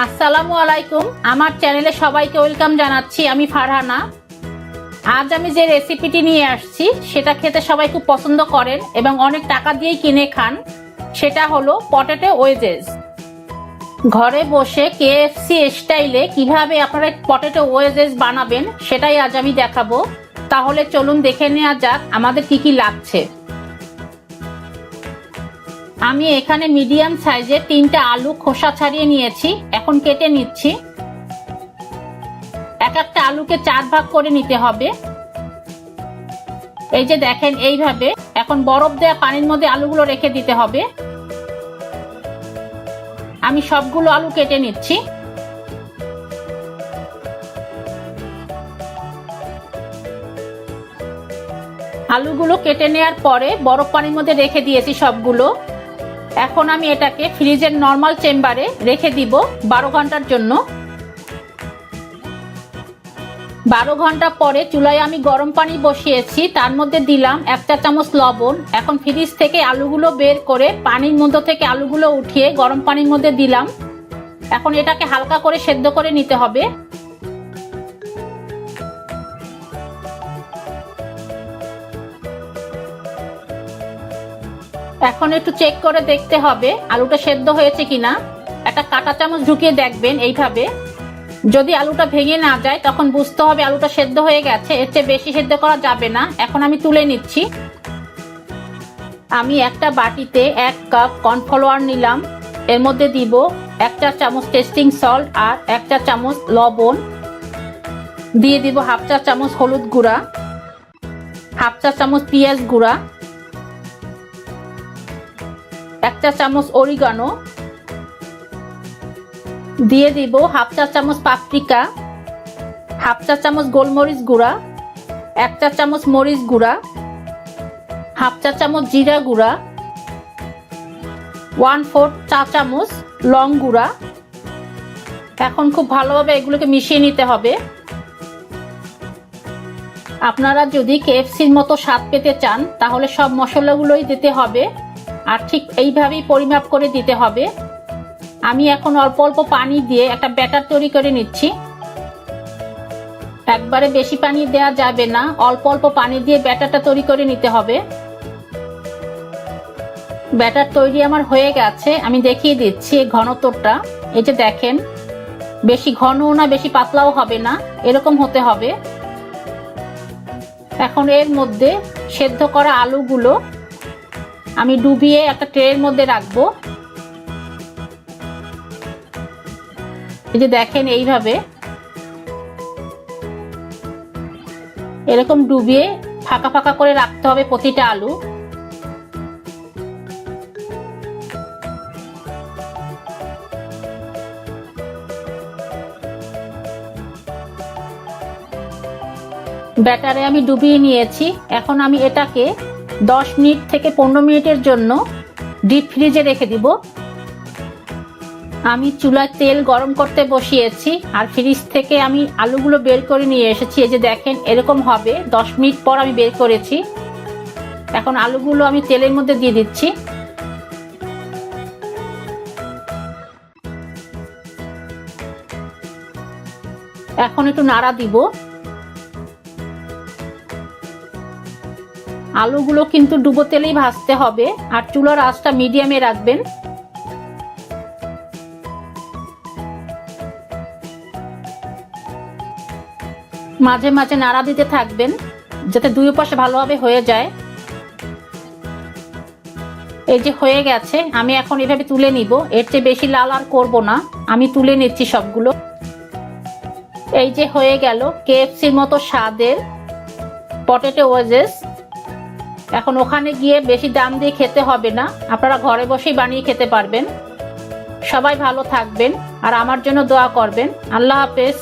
আসসালামু আলাইকুম। আমার চ্যানেলে সবাইকে ওয়েলকাম জানাচ্ছি। আমি ফারহানা। আজ আমি যে রেসিপিটি নিয়ে আসছি সেটা খেতে সবাই খুব পছন্দ করেন এবং অনেক টাকা দিয়েই কিনে খান। সেটা হলো পটেটো ওয়েজেস। ঘরে বসে KFC স্টাইলে কিভাবে আপনারা পটেটো ওয়েজেস বানাবেন সেটাই আজ আমি দেখাবো। তাহলে চলুন দেখে নেওয়া যাক আমাদের কি কি লাগছে। আমি এখানে মিডিয়াম সাইজের 3টা আলু খোসা ছাড়িয়ে নিয়েছি। এখন কেটে নিচ্ছি। এক একটা আলুকে 4 ভাগ করে নিতে হবে। এই যে দেখেন এইভাবে। এখন বরফ দেওয়া পানির মধ্যে আলুগুলো রেখে দিতে হবে। আমি সবগুলো আলু কেটে নিচ্ছি। আলুগুলো কেটে নেওয়ার পরে বরফ পানির মধ্যে রেখে দিয়েছি সবগুলো। এখন আমি এটাকে ফ্রিজের নরমাল চেম্বারে রেখে দিব 12 ঘন্টার জন্য। 12 ঘন্টা পরে চুলায় আমি গরম পানি বসিয়েছি, তার মধ্যে দিলাম 1 চা চামচ লবণ। এখন ফ্রিজ থেকে আলুগুলো বের করে পানির মধ্যে থেকে আলুগুলো উঠিয়ে গরম পানির মধ্যে দিলাম। এখন এটাকে হালকা করে সেদ্ধ করে নিতে হবে। এখন একটু চেক করে দেখতে হবে আলুটা সেদ্ধ হয়েছে কিনা। একটা কাঁটা চামচ ঢুকিয়ে দেখবেন এইভাবে। যদি আলুটা ভেঙে না যায় তখন বুঝতে হবে আলুটা সেদ্ধ হয়ে গেছে। এর চেয়ে বেশি সেদ্ধ করা যাবে না। এখন আমি তুলে নিচ্ছি। আমি একটা বাটিতে 1 কাপ কর্নফ্লাওয়ার নিলাম। এর মধ্যে দিব 1 চা চামচ টেস্টিং সল্ট আর 1 চা চামচ লবণ। দিয়ে দিব 1/2 চা চামচ হলুদ গুঁড়া, 1/2 চা চামচ পেঁয়াজ গুঁড়া, 1 চা চামচ অরিগানো, দিয়ে দিব 1/2 চা চামচ পাপরিকা, 1/2 চা চামচ গোলমরিচ গুঁড়া, 1 চা চামচ মরিচ গুঁড়া, 1/2 চা চামচ জিরা গুঁড়া, 1/4 চা চামচ লং গুঁড়া। এখন খুব ভালোভাবে এগুলোকে মিশিয়ে নিতে হবে। আপনারা যদি KFCর মতো স্বাদ পেতে চান তাহলে সব মশলাগুলোই দিতে হবে আর ঠিক এইভাবেই পরিমাপ করে দিতে হবে। আমি এখন অল্প অল্প পানি দিয়ে একটা ব্যাটার তৈরি করে নিচ্ছি। একবারে বেশি পানি দেওয়া যাবে না, অল্প অল্প পানি দিয়ে ব্যাটারটা তৈরি করে নিতে হবে। ব্যাটার তৈরি আমার হয়ে গেছে। আমি দেখিয়ে দিচ্ছি ঘনত্বটা। এই যে দেখেন, বেশি ঘনও না বেশি পাতলাও হবে না, এরকম হতে হবে। এখন এর মধ্যে সেদ্ধ করা আলুগুলো আমি ডুবিয়ে একটা ট্রের মধ্যে রাখবো। এই যে দেখেন এইভাবে এরকম ডুবিয়ে ফাঁকা ফাঁকা করে রাখতে হবে প্রতিটা আলু। ব্যাটারে আমি ডুবিয়ে নিয়েছি। এখন আমি এটাকে 10 মিনিট থেকে 15 মিনিটের জন্য ডিপ ফ্রিজে রেখে দিব। আমি চুলায় তেল গরম করতে বসিয়েছি আর ফ্রিজ থেকে আমি আলুগুলো বের করে নিয়ে এসেছি। এই যে দেখেন এরকম হবে। 10 মিনিট পর আমি বের করেছি। এখন আলুগুলো আমি তেলের মধ্যে দিয়ে দিচ্ছি। এখন একটু নাড়া দিব। আলুগুলো কিন্তু ডুবো তেলেই ভাজতে হবে আর চুলার আঁচটা মিডিয়ামে রাখবেন। মাঝে মাঝে নাড়া দিতে থাকবেন যাতে দুই পাশে ভালোভাবে হয়ে যায়। এই যে হয়ে গেছে। আমি এখন এভাবে তুলে নিব। এর চেয়ে বেশি লাল আর করব না। আমি তুলে নিচ্ছি সবগুলো। এই যে হয়ে গেল KFCর মতো স্বাদের পটেটো ওয়েজেস। এখন ওখানে গিয়ে বেশি দাম দিয়ে খেতে হবে না, আপনারা ঘরে বসেই বানিয়ে খেতে পারবেন। সবাই ভালো থাকবেন আর আমার জন্য দোয়া করবেন। আল্লাহ হাফেজ।